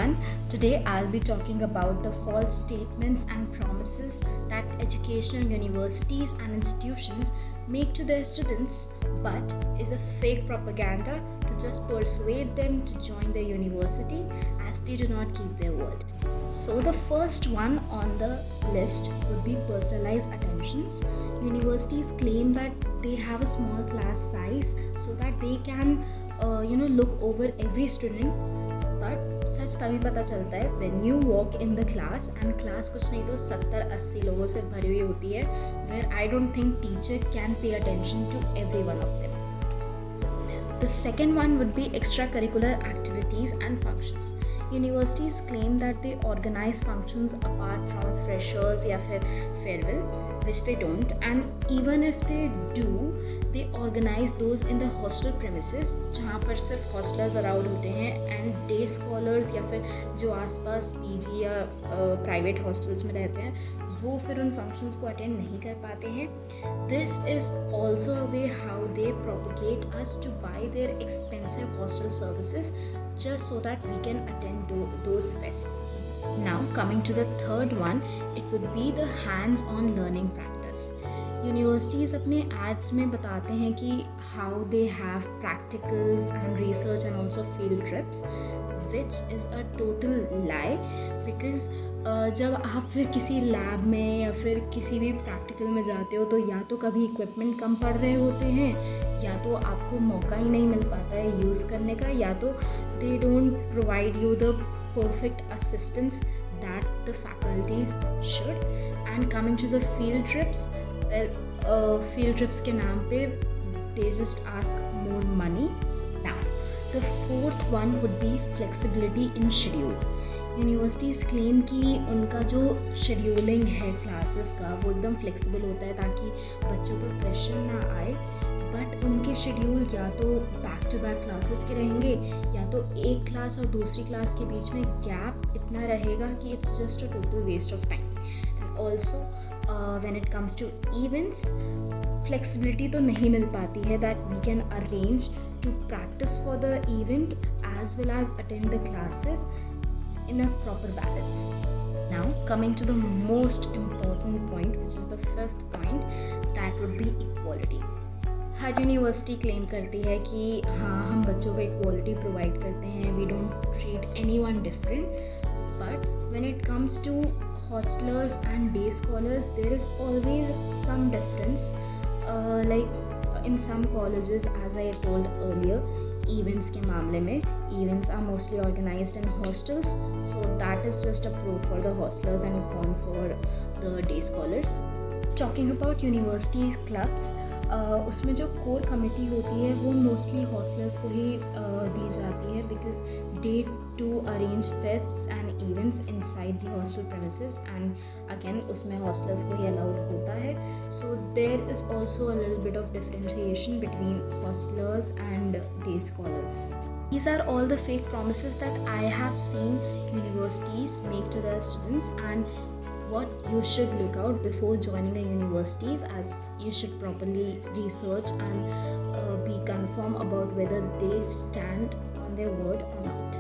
everyone. Today I'll be talking about the false statements and promises that educational universities and institutions make to their students, but is a fake propaganda to just persuade them to join their university as they do not keep their word. So, the first one on the list would be personalized attentions. Universities claim that they have a small class size so that they can look over every student, but सच तभी पता चलता है when you walk in the class and class कुछ नहीं तो 70-80 लोगों से भरी हुई होती है, where I don't think teacher can pay attention to every one of them. The second one would be extracurricular activities and functions. Universities claim that they organize functions apart from freshers या फिर farewell, which they don't, and even if they do, they organize those in the hostel premises जहाँ पर सिर्फ hostlers allowed होते हैं, and day scholars या फिर जो आसपास पीजी या प्राइवेट hostels में रहते हैं वो फिर उन functions को अटेंड नहीं कर पाते हैं. This is also a way how they propagate us to buy their expensive hostel services just so that we can attend those fests. Now coming to the third one, it would be the hands-on learning practice. Universities अपने ads में बताते हैं कि how they have practicals and research and also field trips, which is a total lie, because जब आप फिर किसी lab में या फिर किसी भी प्रैक्टिकल में जाते हो तो या तो कभी इक्विपमेंट कम पड़ रहे होते हैं, या तो आपको मौका ही नहीं मिल पाता है यूज़ करने का, या तो they don't provide you the perfect assistance that the faculties should. And coming to the field trips, field trips के नाम पे they just ask more money. Now the fourth one would be flexibility in schedule. Universities claim कि उनका जो scheduling है classes का वो एकदम फ्लेक्सिबल होता है ताकि बच्चों को प्रेशर ना आए, बट उनके शेड्यूल या तो बैक टू बैक क्लासेस के रहेंगे या तो एक क्लास और दूसरी क्लास के बीच में गैप इतना रहेगा कि it's just a total waste of time. And also when it comes to events, flexibility तो नहीं मिल पाती है that we can arrange to practice for the event as well as attend the classes in a proper balance. Now coming to the most important point, which is the fifth point, that would be equality. Her university claim करती है कि हाँ हम बच्चों को equality provide करते हैं, we don't treat anyone different, but when it comes to hostlers and day scholars, there is always some difference. Like in some colleges, as I told earlier, events के मामले में events are mostly organized in hostels, so that is just a pro for the hostlers and con for the day scholars. Talking about universities clubs, उसमें जो core committee होती है वो mostly hostellers को ही दी जाती है, because they to arrange fests and events inside the hostel premises, and again उसमें हॉस्टलर्स को ही अलाउड होता है. So there is also a little bit of differentiation between hostellers and day scholars. These are all the fake promises that I have seen universities make to their students, and what you should look out before joining a universities, as you should properly research and be confirmed about whether they stand on their word or not.